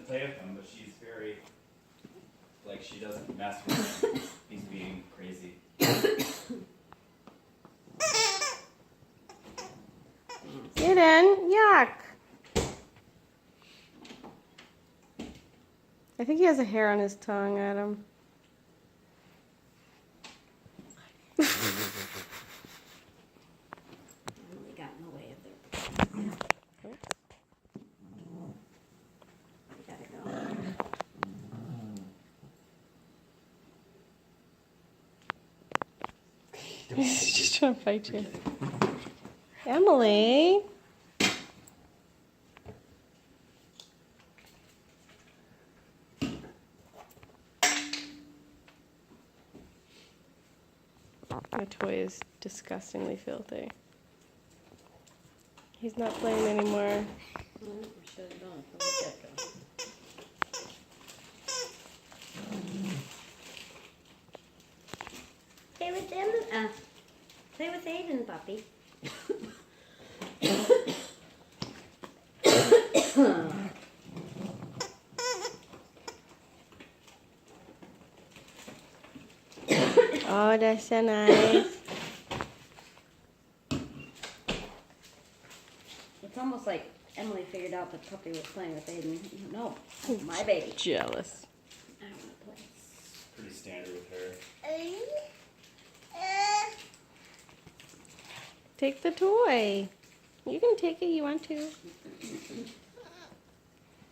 play with him, but she's very, like, she doesn't mess with him. He's being crazy. Get in. Yuck. I think he has a hair on his tongue, Adam. They got in the way of their. We gotta go. He's just trying to fight you. Emily. The toy is disgustingly filthy. He's not playing anymore. We should have done from the get-go. Play with them. Play with Aiden, puppy. Oh, that's so nice. It's almost like Emily figured out the puppy was playing with Aiden. No, my baby. Jealous. I don't want to play. Pretty standard with her. Take the toy. You can take it, you want to.